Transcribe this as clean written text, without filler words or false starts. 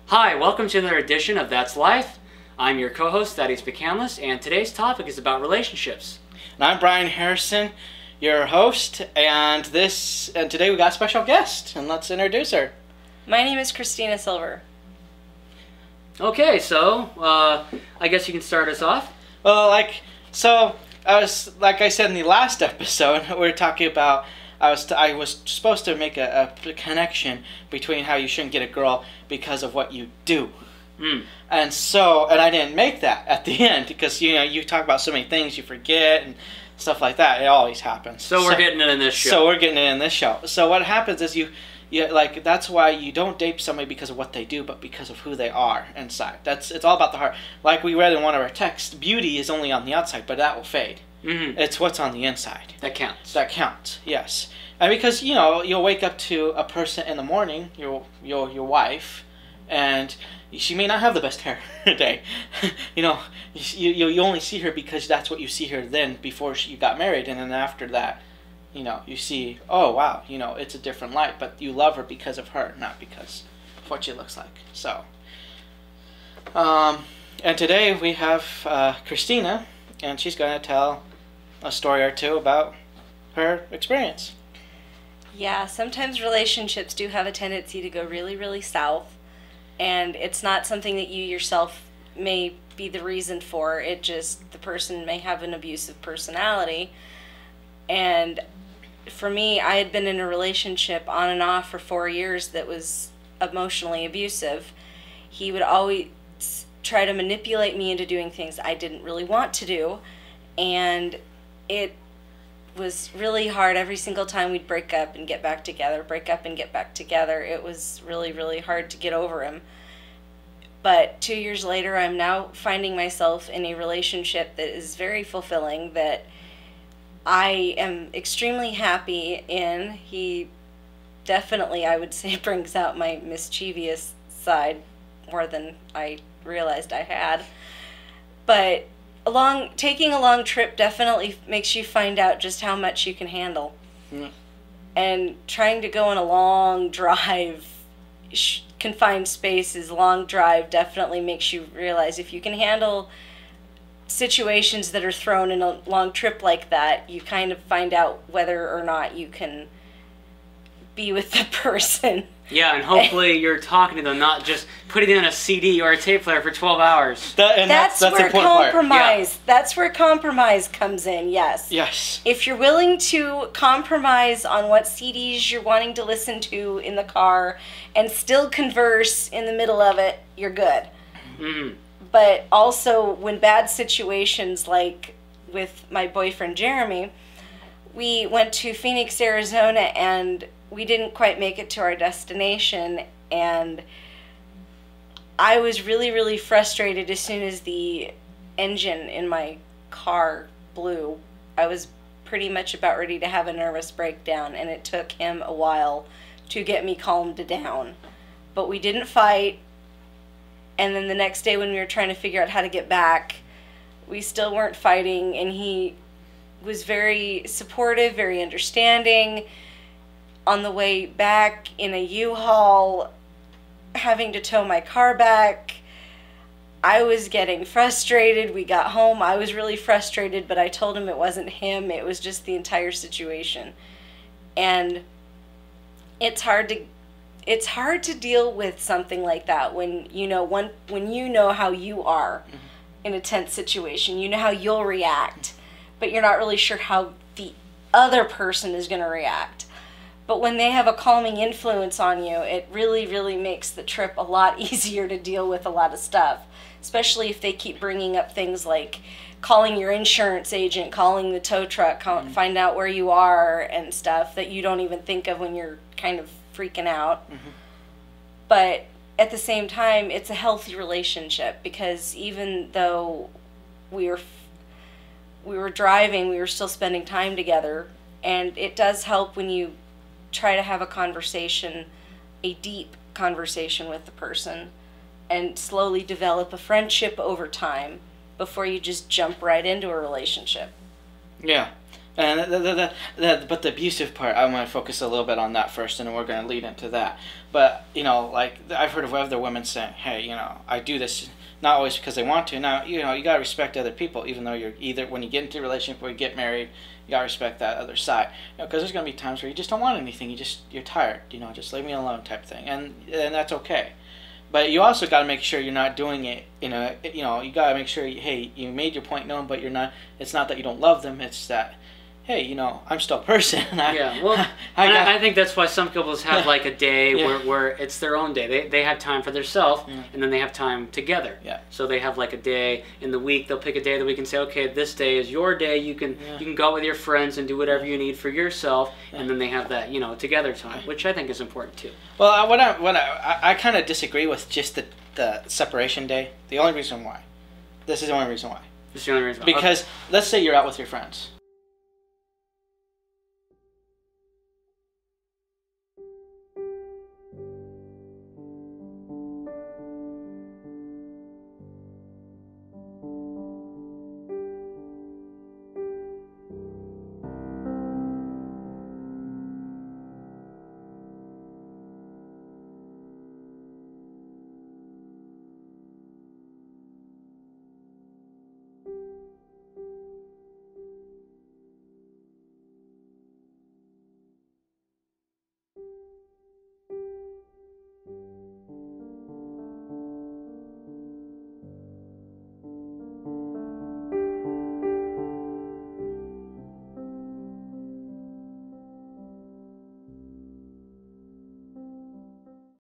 Hi, welcome to another edition of That's Life. I'm your co-host, Thaddeus McCandless, and today's topic is about relationships. And I'm Brian Harrison, your host, and today we got a special guest, and let's introduce her. My name is Christina Silver. Okay, so I guess you can start us off. Well, like I said in the last episode, we were talking about I was supposed to make a connection between how you shouldn't get a girl because of what you do. And I didn't make that at the end because you talk about so many things you forget and stuff like that. It always happens. So we're getting it in this show. So we're getting it in this show. So what happens is that's why you don't date somebody because of what they do, but because of who they are inside. It's all about the heart. Like we read in one of our texts, beauty is only on the outside, but that will fade. Mm-hmm. It's what's on the inside that counts. That counts, yes. And because you'll wake up to a person in the morning, your wife, and she may not have the best hair today. You only see her because that's what you see her then before you got married, and then after that, you see, oh wow, it's a different light, but you love her because of her, not because of what she looks like. So, and today we have Christina, and she's going to tell a story or two about her experience. Yeah, sometimes relationships do have a tendency to go really, really south, and it's not something that you yourself may be the reason for. It just, the person may have an abusive personality. And for me, I had been in a relationship on and off for 4 years that was emotionally abusive. He would always try to manipulate me into doing things I didn't really want to do, and it was really hard every single time we'd break up and get back together, break up and get back together. It was really, really hard to get over him. But 2 years later, I'm now finding myself in a relationship that is very fulfilling, that I am extremely happy in. He definitely, I would say, brings out my mischievous side more than I realized I had. But taking a long trip definitely makes you find out just how much you can handle. And trying to go on a long drive, confined spaces, long drive definitely makes you realize if you can handle situations that are thrown in a long trip like that, you kind of find out whether or not you can be with the person. Yeah, and hopefully you're talking to them, not just putting them in a CD or a tape player for 12 hours. That's where compromise. Yeah. That's where compromise comes in. Yes. Yes. If you're willing to compromise on what CDs you're wanting to listen to in the car, and still converse in the middle of it, you're good. Mm-hmm. But also, when bad situations, like with my boyfriend Jeremy, we went to Phoenix, Arizona, and we didn't quite make it to our destination, and I was really, really frustrated as soon as the engine in my car blew. I was pretty much about ready to have a nervous breakdown, and it took him a while to get me calmed down. But we didn't fight, and then the next day when we were trying to figure out how to get back, we still weren't fighting, and he was very supportive, very understanding. On the way back in a U-Haul, having to tow my car back, I was getting frustrated. We got home, I was really frustrated, but I told him it wasn't him, it was just the entire situation. And it's hard to deal with something like that when you know how you are in a tense situation. You know how you'll react, but you're not really sure how the other person is going to react. But when they have a calming influence on you, it really, really makes the trip a lot easier to deal with a lot of stuff. Especially if they keep bringing up things like calling your insurance agent, calling the tow truck, find out where you are and stuff that you don't even think of when you're kind of freaking out. Mm-hmm. But at the same time, it's a healthy relationship, because even though we were driving, we were still spending time together. And it does help when you try to have a conversation, a deep conversation with the person, and slowly develop a friendship over time before you just jump right into a relationship. Yeah, And but the abusive part, I want to focus a little bit on that first, and then we're going to lead into that. But, you know, like, I've heard of other women saying, hey, you know, I do this not always because they want to. Now, you know, you got to respect other people, even though you're either, when you get into a relationship or you get married, you got to respect that other side. You know, because there's going to be times where you just don't want anything. You're tired, you know, just leave me alone type thing. And that's okay. But you also got to make sure you're not doing it in a, you know, you got to make sure, hey, you made your point known, but you're not, it's not that you don't love them, it's that, hey, you know, I'm still a person. Yeah, well, I think that's why some couples have like a day where it's their own day. They have time for themselves, and then they have time together. Yeah. So they have like a day in the week. They'll pick a day of the week and say, okay, this day is your day. You can go out with your friends and do whatever you need for yourself, and then they have that, you know, together time, which I think is important too. Well, I kind of disagree with just the separation day. The only reason why. This is the only reason why. This is the only reason why. Because let's say you're out with your friends.